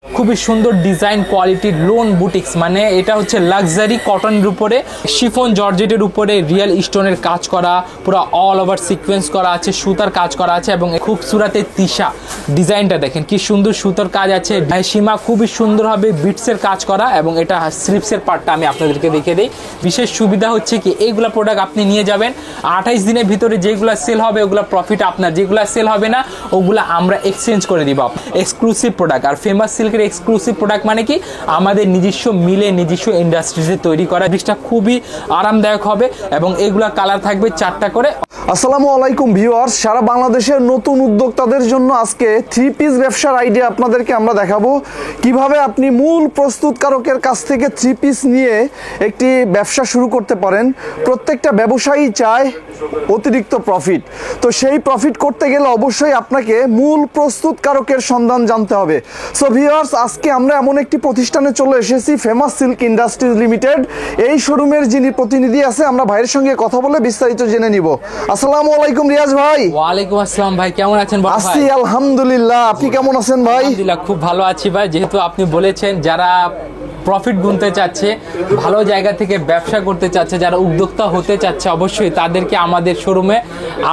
খুবই সুন্দর ডিজাইন কোয়ালিটির লোন বুটিক্স, মানে এটা হচ্ছে লাক্সারি কটনের উপরে শিফন জর্জেটের উপরে রিয়েল স্টোনের কাজ করা, পুরো অল ওভার সিকোয়েন্স করা আছে, সুতার কাজ করা আছে এবং খুবসুরাতে তিশা ডিজাইনটা দেখেন কি সুন্দর সুতার কাজ আছে। সীমা খুবই সুন্দরভাবে বিটসের কাজ করা এবং এটা স্লিপসের পার্টটা আমি আপনাদেরকে দেখে দিই। বিশেষ সুবিধা হচ্ছে কি এইগুলা প্রোডাক্ট আপনি নিয়ে যাবেন 28 দিনের ভিতরে, যেগুলো সেল হবে ওগুলো প্রফিট আপনার, যেগুলো সেল হবে না ওগুলো আমরা এক্সচেঞ্জ করে দিব। Exclusive product. আর ফেমাস সিল্কের এক্সক্লুসিভ প্রোডাক্ট মানে কি আমাদের নিজস্ব মিলে নিজস্ব ইন্ডাস্ট্রিতে তৈরি করা। জিনিসটা খুবই আরামদায়ক হবে এবং এগুলা কালার থাকবে 4টা করে। আসসালামু আলাইকুম ভিউয়ার্স, সারা বাংলাদেশের নতুন উদ্যোক্তাদের জন্য আজকে 3 পিস ব্যবসার আইডিয়া আপনাদেরকে আমরা দেখাবো কিভাবে আপনি মূল প্রস্তুতকারকের কাছ থেকে 3 পিস নিয়ে একটি ব্যবসা শুরু করতে পারেন। প্রত্যেকটা ব্যবসায়ী চায় অতিরিক্ত প্রফিট, তো সেই প্রফিট করতে গেলে অবশ্যই আপনাকে মূল প্রস্তুতকারকের সন্ধান জানতে হবে। সো ভিউয়ার্স, আজকে আমরা এমন একটি প্রতিষ্ঠানে চলে এসেছি, ফেমাস সিল্ক ইন্ডাস্ট্রিজ লিমিটেড। এই শোরুমের যিনি প্রতিনিধি আছে আমরা ভাইয়ের সঙ্গে কথা বলে বিস্তারিত জেনে নিব। আসসালামু আলাইকুম রিয়াজ ভাই। ওয়ালাইকুম আসসালাম ভাই, কেমন আছেন? আছি আলহামদুলিল্লাহ, আপনি কেমন আছেন ভাই? আলহামদুলিল্লাহ খুব ভালো আছি ভাই। যেহেতু আপনি বলেছেন যারা প্রফিট গুনতে চাচ্ছে, ভালো জায়গা থেকে ব্যবসা করতে চাচ্ছে, যারা উদ্যোক্তা হতে চাচ্ছে, অবশ্যই তাদেরকে আমাদের শোরুমে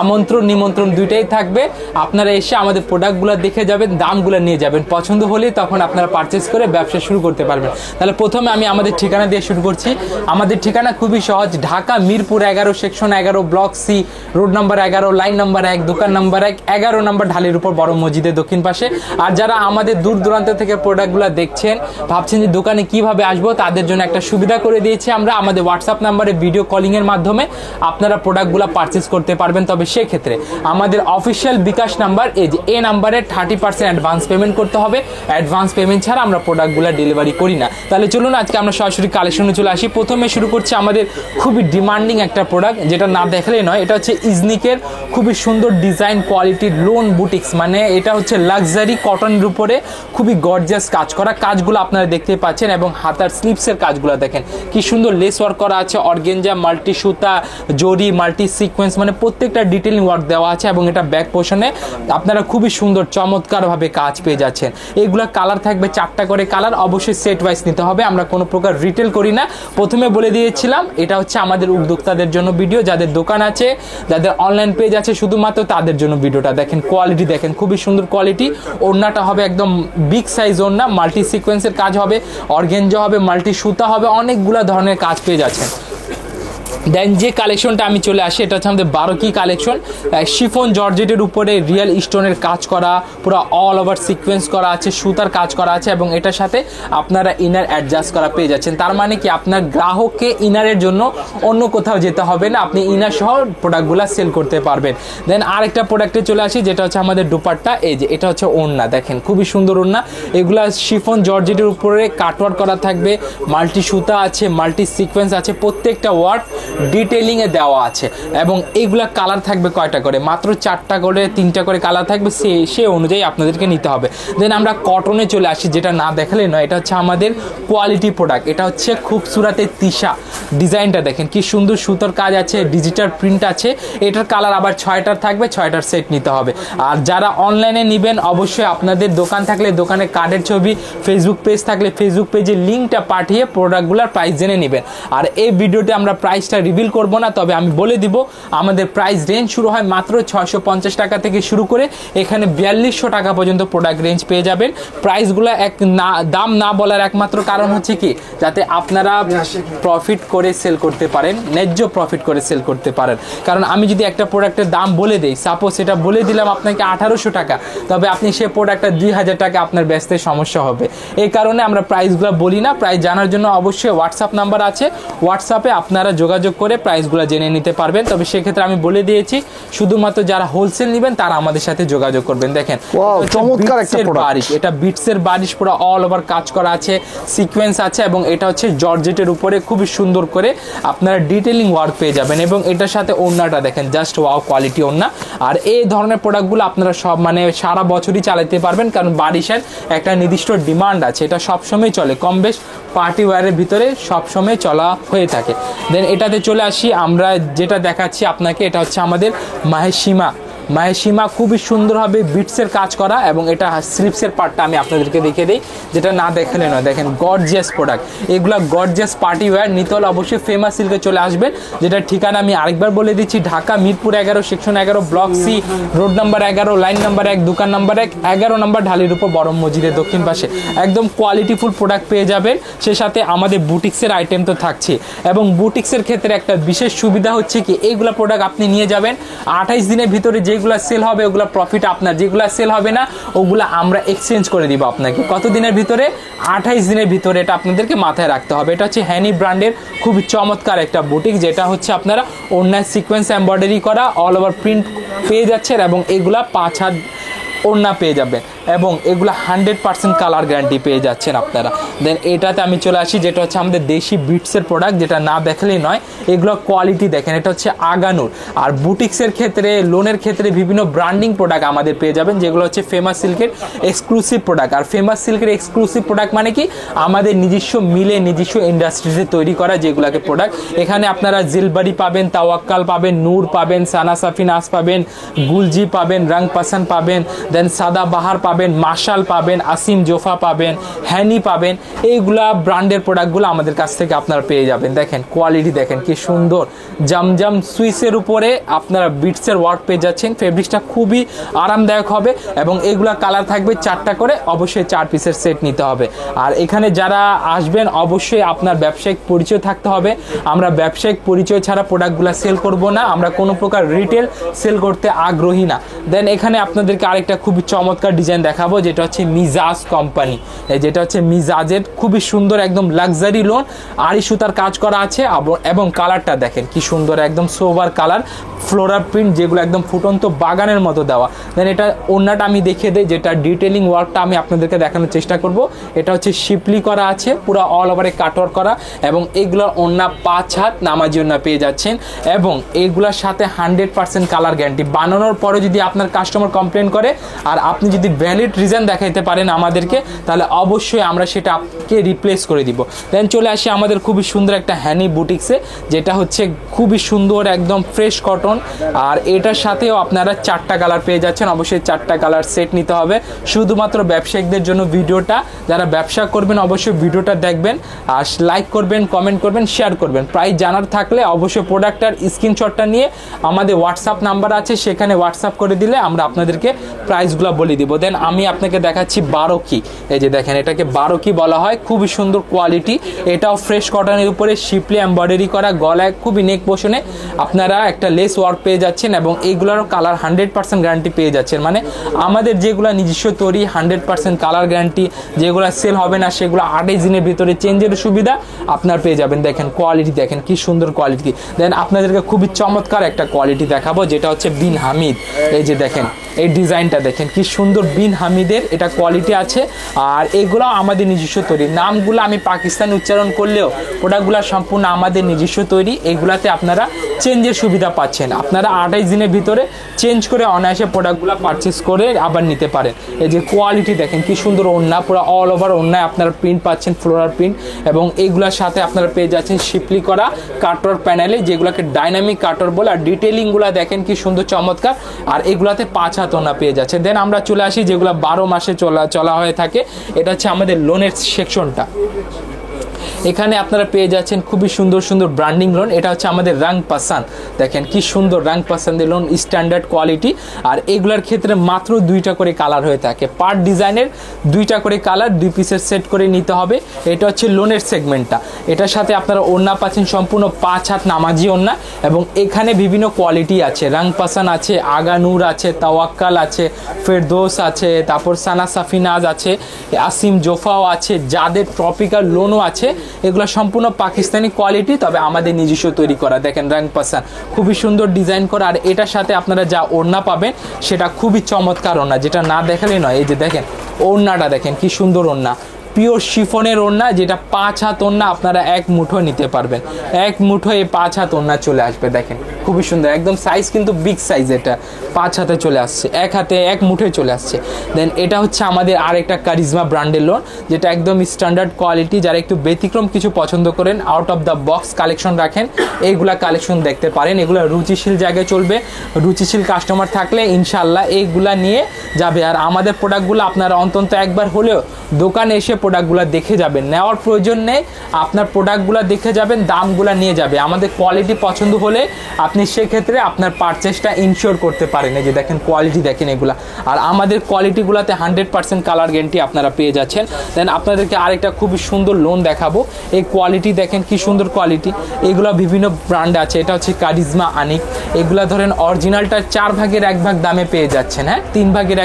আমন্ত্রণ নিমন্ত্রণ দুইটাই থাকবে। আপনারা এসে আমাদের প্রোডাক্টগুলো দেখে যাবেন, দামগুলো নিয়ে যাবেন, পছন্দ হলেই তখন আপনারা পারচেস করে ব্যবসা শুরু করতে পারবেন। তাহলে প্রথমে আমি আমাদের ঠিকানা দিয়ে শুরু করছি। আমাদের ঠিকানা খুবই সহজ, Dhaka Mirpur 11 section 11 block C, road number 11, line number 1, দোকান নাম্বার 1, 11 নম্বর ঢালির উপর বড় মসজিদের দক্ষিণ পাশে। আর যারা আমাদের দূর দূরান্ত থেকে প্রোডাক্টগুলো দেখছেন, ভাবছেন যে দোকানে কিভাবে আসবো, তাদের জন্য একটা সুবিধা করে দিয়েছি আমরা। আমাদের হোয়াটসঅ্যাপ নাম্বারে ভিডিও কলিং এর মাধ্যমে আপনারা প্রোডাক্টগুলো পারচেস করতে পারবেন। তবে সেক্ষেত্রে আমাদের অফিসিয়াল বিকাশ নাম্বার এই নাম্বারে 30% অ্যাডভান্স পেমেন্ট করতে হবে। অ্যাডভান্স পেমেন্ট ছাড়া আমরা প্রোডাক্টগুলো ডেলিভারি করি না। তাহলে চলুন আজকে আমরা সরাসরি কালেকশনে চলে আসি। প্রথমে শুরু করছি আমাদের খুবই ডিমান্ডিং একটা প্রোডাক্ট, যেটা না দেখলেই নয়। এটা হচ্ছে ইজনিকের খুবই সুন্দর ডিজাইন কোয়ালিটির লোন বুটিক্স, মানে এটা হচ্ছে লাক্সারি কটনের উপরে খুবই গর্জিয়াস কাজ করা। কাজগুলো আপনারা দেখতে পাচ্ছেন এবং হাতার স্লিপসের কাজগুলো দেখেন কি সুন্দর লেস ওয়ার্ক করা আছে, অর্গেঞ্জা, মাল্টি সুতা, জরি, মাল্টি সিকোয়েন্স, মানে প্রত্যেকটা ডিটেইলিং ওয়ার্ক দেওয়া আছে এবং এটা ব্যাক পোর্শনে আপনারা খুবই সুন্দর চমৎকারভাবে কাজ পেয়ে যাচ্ছেন। এগুলা কালার থাকবে 4টা করে কালার, অবশ্যই সেট ওয়াইজ নিতে হবে। আমরা কোনো প্রকার রিটেল করি না, প্রথমে বলে দিয়েছিলাম। এটা হচ্ছে আমাদের উদ্যোক্তাদের জন্য ভিডিও, যাদের দোকান আছে, যাদের অনলাইন পেজ আছে, শুধুমাত্র তাদের জন্য ভিডিওটা দেখেন। কোয়ালিটি দেখেন খুবই সুন্দর কোয়ালিটি। ওড়নাটা হবে একদম বিগ সাইজ ওড়না, মাল্টি সিকোয়েন্সের কাজ হবে, অর্গেঞ্জা হবে, মাল্টি সুতা হবে, অনেকগুলা ধরনের কাজ পেয়ে যাচ্ছেন। দেন যে কালেকশনটা আমি চলে আসি, এটা হচ্ছে আমাদের 12 কি কালেকশন। শিফন জর্জেটের উপরে রিয়েল স্টোনের কাজ করা, পুরো অল ওভার সিকোয়েন্স করা আছে, সুতার কাজ করা আছে এবং এটার সাথে আপনারা ইনার অ্যাডজাস্ট করা পেয়ে যাচ্ছেন। তার মানে কি আপনার গ্রাহককে ইনারের জন্য অন্য কোথাও যেতে হবে না, আপনি ইনার সহ প্রোডাক্টগুলো সেল করতে পারবেন। দেন আরেকটা প্রোডাক্টে চলে আসি, যেটা হচ্ছে আমাদের দুপাট্টা। এই যে এটা হচ্ছে ওড়না, দেখেন খুবই সুন্দর ওড়না। এগুলা শিফন জর্জেটের উপরে কাটওয়ার্ক করা থাকবে, মাল্টি সুতা আছে, মাল্টি সিকোয়েন্স আছে, প্রত্যেকটা ওয়ার্ক ডিটেইলিং এ দেওয়া আছে এবং এইগুলা কালার থাকবে কয়টা করে, মাত্র 4টা করে 3টা করে কালার থাকবে, সে অনুযায়ী আপনাদেরকে নিতে হবে। দেন আমরা কটনে চলে আসি, যেটা না দেখালে নয়। এটা হচ্ছে আমাদের কোয়ালিটি প্রোডাক্ট, এটা হচ্ছে খুবসুরাতে তিশা ডিজাইনটা দেখেন কি সুন্দর সুতোর কাজ আছে, ডিজিটাল প্রিন্ট আছে। এটার কালার আবার 6টার থাকবে, 6টার সেট নিতে হবে। আর যারা অনলাইনে নেবেন, অবশ্যই আপনাদের দোকান থাকলে দোকানের কার্ডের ছবি, ফেসবুক পেজ থাকলে ফেসবুক পেজের লিঙ্কটা পাঠিয়ে প্রোডাক্টগুলোর প্রাইস জেনে নেবেন। আর এই ভিডিওতে আমরা প্রাইসটা রিভিল করব না, তবে আমি বলে দিব আমাদের প্রাইস রেঞ্জ শুরু হয় মাত্র 650 টাকা থেকে শুরু করে এখানে 4200 টাকা পর্যন্ত প্রোডাক্ট রেঞ্জ পেয়ে যাবেন। প্রাইসগুলো দাম না বলার একমাত্র কারণ হচ্ছে কি, যাতে আপনারা প্রফিট করে সেল করতে পারেন, ন্যায্য প্রফিট করে সেল করতে পারেন। কারণ আমি যদি একটা প্রোডাক্টের দাম বলে দেই, সাপোজ এটা বলে দিলাম আপনাকে 1800 টাকা, তবে আপনি সে প্রোডাক্টটা 2000 টাকা আপনার বেচতে সমস্যা হবে। এই কারণে আমরা প্রাইসগুলো বলি না। প্রাইস জানার জন্য অবশ্যই হোয়াটসঅ্যাপ নাম্বার আছে, হোয়াটসঅ্যাপে আপনারা যোগাযোগ করে প্রাইসগুলো জেনে নিতে পারবেন। তবে সেক্ষেত্রে আমি বলে দিয়েছি, শুধুমাত্র যারা হোলসেল নেবেন তারা আমাদের সাথে যোগাযোগ করবেন। দেখেন চমৎকার একটা বারিশ, এটা বিটসের বারিশ, পুরো অল ওভার কাজ করা আছে, সিকোয়েন্স আছে এবং এটা হচ্ছে জর্জেটের উপরে খুবই সুন্দর করে আপনারা ডিটেইলিং ওয়ার্ক পেয়ে যাবেন এবং এটার সাথে ওড়নাটা দেখেন জাস্ট ওয়াও কোয়ালিটি ওড়না। আর এই ধরনের প্রোডাক্টগুলো আপনারা সব মানে সারা বছরই চালাতে পারবেন, কারণ বারিশের একটা নির্দিষ্ট ডিমান্ড আছে, এটা সবসময় চলে, কম বেশ পার্টি ওয়্যারের ভিতরে সবসময় চলা হয়ে থাকে। দেন এটাতে চলে আসি আমরা, যেটা দেখাচ্ছি আপনাকে, এটা হচ্ছে আমাদের মাহেশিমা মাহেশিমা খুবই সুন্দরভাবে বিটসের কাজ করা, এবং এটা স্লিপসের পার্টটা আমি আপনাদেরকে দেখিয়ে দিই, যেটা না দেখালে নয়। দেখেন গর্জিয়াস প্রোডাক্ট, এগুলা গর্জিয়াস পার্টি ওয়্যার। নিতে হলে অবশ্যই ফেমাস সিল্কে চলে আসবেন, যেটা ঠিকানা আমি আরেকবার বলে দিচ্ছি, Dhaka Mirpur 11 section 11 block C road number 11 line number 1 দোকান নাম্বার 1 11 নম্বর ঢালির উপর বড় মসজিদের দক্ষিণ পাশে। একদম কোয়ালিটিফুল প্রোডাক্ট পেয়ে যাবেন, সে সাথে আমাদের বুটিক্সের আইটেম তো থাকছে। এবং বুটিক্সের ক্ষেত্রে একটা বিশেষ সুবিধা হচ্ছে কি, এইগুলা প্রোডাক্ট আপনি নিয়ে যাবেন 28 দিনের ভিতরে, যেগুলা সেল হবে ওগুলা প্রফিট আপনার, যেগুলা সেল হবে না ওগুলা আমরা এক্সচেঞ্জ করে দিব আপনাকে। কত দিনের ভিতরে? 28 দিনের ভিতরে, এটা আপনাদেরকে মাথায় রাখতে হবে। এটা হচ্ছে হ্যানি ব্র্যান্ডের খুবই চমৎকার একটা বুটিক, যেটা হচ্ছে আপনারা ওড়নায় সিকোয়েন্স এমব্রয়ডারি করা অল ওভার প্রিন্ট পেয়ে যাচ্ছেন, এবং এগুলা 5 হাত ওড়না পেয়ে যাবেন, এবং এগুলো 100% কালার গ্যারান্টি পেয়ে যাচ্ছেন আপনারা। দেন এটাতে আমি চলে আসি, যেটা হচ্ছে আমাদের দেশি বিটসের প্রোডাক্ট, যেটা না দেখলেই নয়। এগুলো কোয়ালিটি দেখেন, এটা হচ্ছে আগানুর। আর বুটিক্সের ক্ষেত্রে, লোনের ক্ষেত্রে বিভিন্ন ব্র্যান্ডিং প্রোডাক্ট আমাদের পেয়ে যাবেন, যেগুলো হচ্ছে ফেমাস সিল্কের এক্সক্লুসিভ প্রোডাক্ট। আর ফেমাস সিল্কের এক্সক্লুসিভ প্রোডাক্ট মানে কি, আমাদের নিজস্ব মিলে নিজস্ব ইন্ডাস্ট্রিতে তৈরি করা যেগুলোকে প্রোডাক্ট। এখানে আপনারা জিলবাড়ি পাবেন, তাওয়াক্কাল পাবেন, নূর পাবেন, সানা সাফিনাস পাবেন, গুলজি পাবেন, রং পাসান পাবেন, দেন সাদা বাহার পাবেন, মাশাল পাবেন, আসিম জোফা পাবেন, হ্যানি পাবেন। এইগুলা ব্র্যান্ডের প্রোডাক্টগুলো আমাদের কাছ থেকে আপনারা পেয়ে যাবেন। দেখেন কোয়ালিটি দেখেন কি সুন্দর, জামজাম সুইসের উপরে আপনারা বিটসের ওয়ার্ক পেয়ে যাচ্ছেন। ফেব্রিক্সটা খুবই আরামদায়ক হবে, এবং এগুলা কালার থাকবে 4টা করে, অবশ্যই 4 পিসের সেট নিতে হবে। আর এখানে যারা আসবেন অবশ্যই আপনার ব্যবসায়িক পরিচয় থাকতে হবে। আমরা ব্যবসায়িক পরিচয় ছাড়া প্রোডাক্টগুলো সেল করব না, আমরা কোনো প্রকার রিটেল সেল করতে আগ্রহী না। দেন এখানে আপনাদেরকে আরেকটা খুবই চমৎকার ডিজাইন দেখাবো, যেটা হচ্ছে মিজাজ কোম্পানি, যেটা হচ্ছে মিজাজের খুবই সুন্দর একদম লাক্সারি লোন, আড়ি সুতার কাজ করা আছে, এবং কালারটা দেখেন কি সুন্দর, একদম সোবার কালার, ফ্লোরাল প্রিন্ট, যেগুলো একদম ফুটন্ত বাগানের মতো দেওয়া। দেন এটা ওড়নাটা আমি দেখিয়ে দিই, যেটা ডিটেলিং ওয়ার্কটা আমি আপনাদেরকে দেখানোর চেষ্টা করব। এটা হচ্ছে শিপলি করা আছে, পুরো অল ওভারে কাটওয়ার্ক করা, এবং এইগুলোর ওড়না 5 হাত নামাজি ওড়না পেয়ে যাচ্ছেন, এবং এইগুলোর সাথে 100% কালার গ্যারান্টি। বানানোর পরে যদি আপনার কাস্টমার কমপ্লেন করে আর আপনি যদি ভ্যালিড রিজন দেখাইতে পারেন আমাদেরকে, তাহলে অবশ্যই আমরা সেটা আপনাকে রিপ্লেস করে দিব। দেন চলে আসি আমাদের খুবই সুন্দর একটা হ্যানি বুটিক্সে, যেটা হচ্ছে খুবই সুন্দর একদম ফ্রেশ কটন, আর এটার সাথেও আপনারা 4টা কালার পেয়ে যাচ্ছেন। অবশ্যই 4টা কালার সেট নিতে হবে, শুধুমাত্র ব্যবসায়িকদের জন্য ভিডিওটা। যারা ব্যবসা করবেন অবশ্যই ভিডিওটা দেখবেন, আর লাইক করবেন, কমেন্ট করবেন, শেয়ার করবেন। প্রাইস জানার থাকলে অবশ্যই প্রোডাক্টটার স্ক্রিনশটটা নিয়ে আমাদের হোয়াটসঅ্যাপ নাম্বার আছে, সেখানে হোয়াটসঅ্যাপ করে দিলে আমরা আপনাদেরকে প্রাইসগুলো বলে দিব। দেন আমি আপনাকে দেখাচ্ছি 12 কি, এই যে দেখেন এটাকে 12 কি বলা হয়, খুবই সুন্দর কোয়ালিটি। এটাও ফ্রেশ কটনের উপরে শিপলি এমব্রয়ডারি করা, গলায় খুবই নেক পোষণে আপনারা একটা লেস ওয়ার্ক পেয়ে যাচ্ছেন, এবং এইগুলোর কালার 100% গ্যারান্টি পেয়ে যাচ্ছেন। মানে আমাদের যেগুলো নিজস্ব তৈরি 100% কালার গ্যারান্টি, যেগুলো সেল হবে না সেগুলো 28 দিনের ভিতরে চেঞ্জের সুবিধা আপনার পেয়ে যাবেন। দেখেন কোয়ালিটি দেখেন কি সুন্দর কোয়ালিটি। দেন আপনাদেরকে খুবই চমৎকার একটা কোয়ালিটি দেখাবো, যেটা হচ্ছে বিন হামিদ। এই যে দেখেন এই ডিজাইনটা দেখেন কি সুন্দর, বিন হামিদের এটা কোয়ালিটি আছে, আর এগুলো আমাদের নিজস্ব তৈরি। নামগুলো আমি পাকিস্তানি উচ্চারণ করলেও প্রোডাক্টগুলো সম্পূর্ণ আমাদের নিজস্ব তৈরি। এগুলাতে আপনারা চেঞ্জের সুবিধা পাচ্ছেন, আপনারা 28 দিনের ভিতরে চেঞ্জ করে অনায়াসে প্রোডাক্টগুলো পারচেস করে আবার নিতে পারেন। এই যে কোয়ালিটি দেখেন কি সুন্দর, ওড়না পুরো অল ওভার ওড়নায় আপনারা প্রিন্ট পাচ্ছেন, ফ্লোরাল প্রিন্ট, এবং এইগুলোর সাথে আপনারা পেয়ে যাচ্ছেন শিপলি করা কাটওয়ার্ক প্যানেলে, যেগুলোকে ডাইনামিক কাটওয়ার্ক বলে। আর ডিটেলিংগুলো দেখেন কি সুন্দর চমৎকার, আর এগুলাতে 5 হাত ওড়না পেয়ে যাচ্ছে। দেন আমরা চলে আসি যেগুলো 12 মাসে চলা হয়ে থাকে, এটা হচ্ছে আমাদের লোনের সেকশনটা। এখানে আপনারা পেয়ে যাচ্ছেন খুবই সুন্দর সুন্দর ব্র্যান্ডিং লোন। এটা হচ্ছে আমাদের রং পাসান, দেখেন কি সুন্দর রং পাসানের লোন, স্ট্যান্ডার্ড কোয়ালিটি। আর এগুলার ক্ষেত্রে মাত্র 2টা করে কালার হয়ে থাকে, পার ডিজাইনের 2টা করে কালার, 2 পিসের সেট করে নিতে হবে। এটা হচ্ছে লোনের সেগমেন্টটা। এটার সাথে আপনারা ওড়না পাচ্ছেন সম্পূর্ণ 5 হাত নামাজি ওড়না, এবং এখানে বিভিন্ন কোয়ালিটি আছে, রং পাসান আছে, আগানুর আছে, তাওয়াক্কাল আছে, ফেরদৌস আছে, তারপর সানা সাফিনাজ আছে, আসিম জোফাও আছে, যাদের ট্রপিক্যাল লোনও আছে। এগুলো সম্পূর্ণ পাকিস্তানি কোয়ালিটি, তবে আমাদের নিজস্ব তৈরি করা। দেখেন রং পাসান খুবই সুন্দর ডিজাইন করা, আর এটার সাথে আপনারা যা ওড়না পাবেন সেটা খুবই চমৎকার ওড়না, যেটা না দেখালে নয়। এই যে দেখেন ওড়নাটা দেখেন কি সুন্দর ওড়না, পিওর শিফনের ওড়না, যেটা 5 হাত ওড়না আপনারা এক মুঠো নিতে পারবেন। এক মুঠো এই 5 হাত ওড়না চলে আসবে, দেখেন খুবই সুন্দর, একদম সাইজ কিন্তু বিগ সাইজ, এটা 5 হাতে চলে আসছে, এক হাতে এক মুঠোয় চলে আসছে। দেন এটা হচ্ছে আমাদের আরেকটা কারিজমা ব্র্যান্ডের লোন, যেটা একদম স্ট্যান্ডার্ড কোয়ালিটি। যারা একটু ব্যতিক্রম কিছু পছন্দ করেন, out of the box collection রাখেন, এইগুলা কালেকশন দেখতে পারেন। এগুলো রুচিশীল জায়গায় চলবে, রুচিশীল কাস্টমার থাকলে ইনশাল্লাহ এইগুলা নিয়ে যাবে। আর আমাদের প্রোডাক্টগুলো আপনারা অন্তত একবার হলেও দোকানে এসে প্রোডাক্টগুলো দেখে যাবেন, নেওয়ার প্রয়োজন নেই, আপনার প্রোডাক্টগুলো দেখে যাবেন, দামগুলো নিয়ে যাবে। আমাদের কোয়ালিটি পছন্দ হলে আপনি সেক্ষেত্রে আপনার পারচেসটা ইনশিওর করতে পারেন। এই যে দেখেন কোয়ালিটি দেখেন এগুলা, আর আমাদের কোয়ালিটিগুলোতে 100% কালার গ্যারান্টি আপনারা পেয়ে যাচ্ছেন। দেন আপনাদেরকে আরেকটা খুবই সুন্দর লোন দেখাবো, এই কোয়ালিটি দেখেন কি সুন্দর কোয়ালিটি। এগুলো বিভিন্ন ব্র্যান্ড আছে, এটা হচ্ছে কারিজমা আনিক। এগুলা ধরেন অরিজিনালটা 4 ভাগের 1 ভাগ দামে পেয়ে যাচ্ছেন, হ্যাঁ 3 ভাগের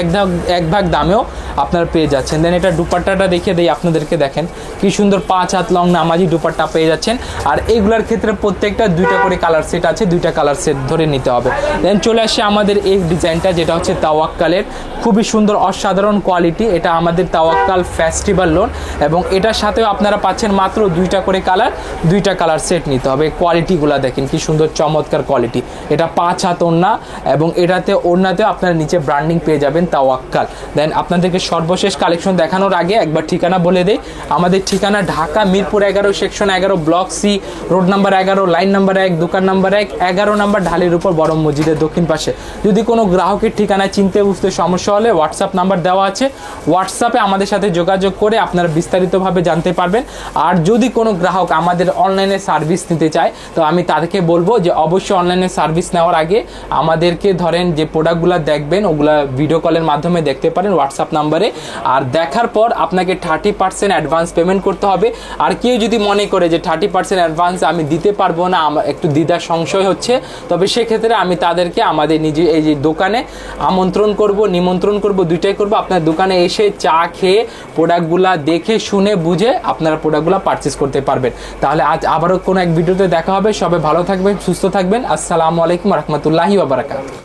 1 ভাগ দামেও আপনারা পেয়ে যাচ্ছেন। দেন এটা দুপাট্টাটা দেখিয়ে দেই আপনাদেরকে, দেখেন কি সুন্দর 5 হাত লং নামাজি দুপাট্টা পেয়ে যাচ্ছেন। আর এইগুলোর ক্ষেত্রে প্রত্যেকটা 2টা করে কালার সেট আছে, 2টা কালার সেট ধরে নিতে হবে। দেন চলে আসে আমাদের এই ডিজাইনটা, যেটা হচ্ছে তাওয়াক্কালের, খুবই সুন্দর অসাধারণ কোয়ালিটি। এটা আমাদের তাওয়াক্কাল ফেস্টিভ্যাল লোন, এবং এটার সাথেও আপনারা পাচ্ছেন মাত্র 2টা করে কালার, 2টা কালার সেট নিতে হবে। কোয়ালিটিগুলো দেখেন কি সুন্দর চমৎকার কোয়ালিটি। এটা 5 হাত ওড়না, এবং এটাতে ওড়নাতেও আপনারা নিচে ব্র্যান্ডিং পেয়ে যাবেন তাওয়াক্কাল। দেন আপনাদেরকে সর্বশেষ কালেকশন দেখানোর আগে একবার ঠিকানা বলে দেই। আমাদের ঠিকানা Dhaka Mirpur 11 section 11 block C, road number 11, line number 1, দোকান নাম্বার 1, 11 নাম্বার ঢালের উপর, বড় মসজিদের দক্ষিণ পাশে। যদি কোনো গ্রাহকের ঠিকানা চিনতে বুঝতে সমস্যা হলে হোয়াটসঅ্যাপ নাম্বার দেওয়া আছে, হোয়াটসঅ্যাপে আমাদের সাথে যোগাযোগ করে আপনারা বিস্তারিতভাবে জানতে পারবেন। আর যদি কোনো গ্রাহক আমাদের অনলাইনে সার্ভিস নিতে চায়, তো আমি তাদেরকে বলবো যে অবশ্যই অনলাইনে সার্ভিস নেওয়ার আগে আমাদেরকে ধরেন যে প্রোডাক্টগুলো দেখবেন ওগুলা ভিডিও কলের মাধ্যমে দেখতে পারেন হোয়াটসঅ্যাপ নাম্বারে। আর দেখার পর আপনাকে 30% অ্যাডভান্স পেমেন্ট করতে হবে। আর কেউ যদি মনে করে যে 30% অ্যাডভান্স আমি দিতে পারবো না, আমার একটু দ্বিধা সংশয় হচ্ছে, তবে সেক্ষেত্রে আমি তাদেরকে আমাদের নিজে এই যে দোকানে আমন্ত্রণ করব, নিমন্ত্রণ করব, দুইটাই করব। আপনার দোকানে এসে চা খেয়ে প্রোডাক্টগুলা দেখে শুনে বুঝে আপনারা প্রোডাক্টগুলো পারচেস করতে পারবেন। তাহলে আজ আবারও কোনো এক ভিডিওতে দেখা হবে। সবাই ভালো থাকবেন, সুস্থ থাকবেন। আসসালামু আলাইকুম রহমতুল্লাহি ওয়া বারাকাতুহু।